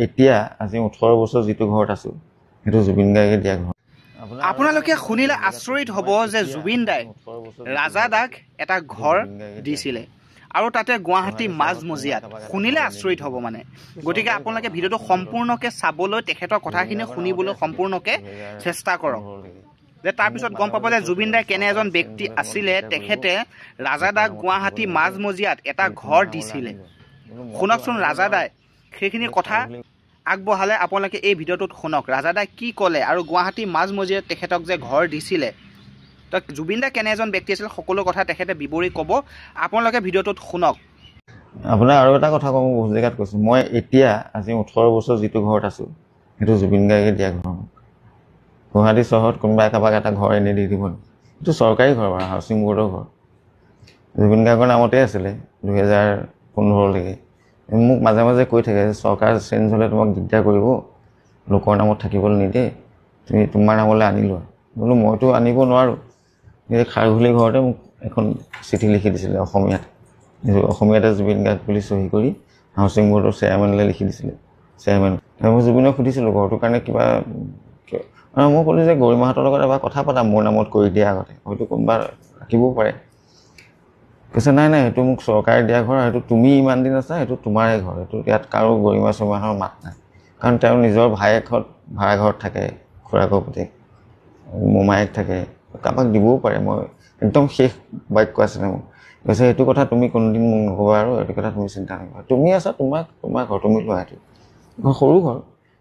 এতিয়া আজি 18 বছৰ যিটো ঘৰত আছো সেইটো জুবিন গাৰ্গে দিয়া ঘৰ। আপোনালোকে শুনিলে আচৰিত হ'ব যে জুবিন দাই ৰাজা দাক এটা ঘৰ দিছিলে আৰু তাতে গুৱাহাটী মাজমজিয়াত। শুনিলে আচৰিত হ'ব মানে। গতিকে আপোনালোকে ভিডিঅ'টো সম্পূৰ্ণকৈ চাবলৈ তেখেতৰ কথাখিনি শুনিবলৈ সম্পূৰ্ণকৈ চেষ্টা কৰক, যে তাৰপিছত গম পাব যে জুবিন দাই কেনে এজন ব্যক্তি আছিলে। তেখেতে ৰাজা দাক গুৱাহাটী মাজমজিয়াত এটা ঘৰ দিছিলে। শুনকচোন ৰাজা দাই সেইখিনি কথা আগবঢ়ালে। আপোনালোকে এই ভিডিঅ'টোত শুনক ৰাজা দাই কি ক'লে আৰু গুৱাহাটী মাজমজিয়াত তেখেতক যে ঘৰ দিছিলে, তো জুবিন দা কেনে এজন ব্যক্তি আছিল সকলো কথা তেখেতে বিৱৰি ক'ব। আপোনালোকে ভিডিঅ'টোত শুনক। আপোনাৰ আৰু এটা কথা কওঁ, বহুত জেগাত কৈছোঁ, মই এতিয়া আজি 18 বছৰ যিটো ঘৰত আছো সেইটো জুবিন গাৰ্গে দিয়া ঘৰ। গুৱাহাটী চহৰত কোনোবাই কাৰোবাক এটা ঘৰ এনে দি দিব, এইটো চৰকাৰী ঘৰ বাৰু, হাউচিং বৰ্ডৰ ঘৰ। জুবিন গাৰ্গৰ নামতে আছিলে 2015লৈকে। মোক মাজে মাজে কৈ থাকে যে চৰকাৰ চেঞ্জ হ'লে তোমাক দিগদাৰ কৰিব, লোকৰ নামত থাকিবলৈ নিদিয়ে, তুমি তোমাৰ নামলৈ আনি লোৱা। বোলো মইতো আনিব নোৱাৰোঁ। এই খাৰঘুলি ঘৰতে মোক এখন চিঠি লিখি দিছিলে অসমীয়াতে জুবিন গাৰ্গ বুলি চহী কৰি হাউচিং বৰ্ডৰ চেয়াৰমেনলৈ লিখি দিছিলে। চেয়াৰমেন মই জুবিনক সুধিছিলোঁ ঘৰটোৰ কাৰণে কিবা, মই ক'লোঁ যে গৰিমাহঁতৰ লগত এবাৰ কথা পাতা মোৰ নামত কৰি দিয়া আগতে, হয়তো কোনোবা ৰাখিবও পাৰে। কৈছে নাই নাই, সেইটো মোক চৰকাৰে দিয়া ঘৰ, সেইটো তুমি ইমান দিন আছা, সেইটো তোমাৰে ঘৰ, সেইটো ইয়াত কাৰো গৰিমা চৰিমাহৰ মাত নাই। কাৰণ তেওঁৰ নিজৰ ভায়েকহঁত ভাড়াঘৰত থাকে, খুৰাকৰ পুতেক, মোমায়েক থাকে, কাৰোবাক দিবও পাৰে। মই একদম শেষ বাক্য আছিলে মোক। কৈছে সেইটো কথা তুমি কোনোদিন মোক নক'বা আৰু এইটো কথা তুমি চিন্তা নকৰা, তুমি আছা, তোমাৰ ঘৰ, তুমি লোৱা। সেইটো সৰু ঘৰ,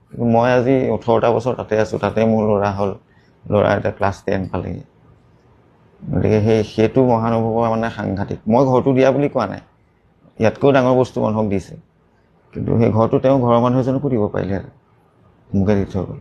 কিন্তু মই আজি 18টা বছৰ তাতে আছোঁ, তাতে মোৰ ল'ৰা হ'ল, ল'ৰা এটা ক্লাছ 10 পালেগৈ। গতিকে সেইটো মহানুভৱৰ মানে সাংঘাতিক। মই ঘৰটো দিয়া বুলি কোৱা নাই, ইয়াতকৈও ডাঙৰ বস্তু মানুহক দিছে, কিন্তু সেই ঘৰটো তেওঁ ঘৰৰ মানুহ এজনকো দিব পাৰিলে, মোকে দি থৈ গ'ল।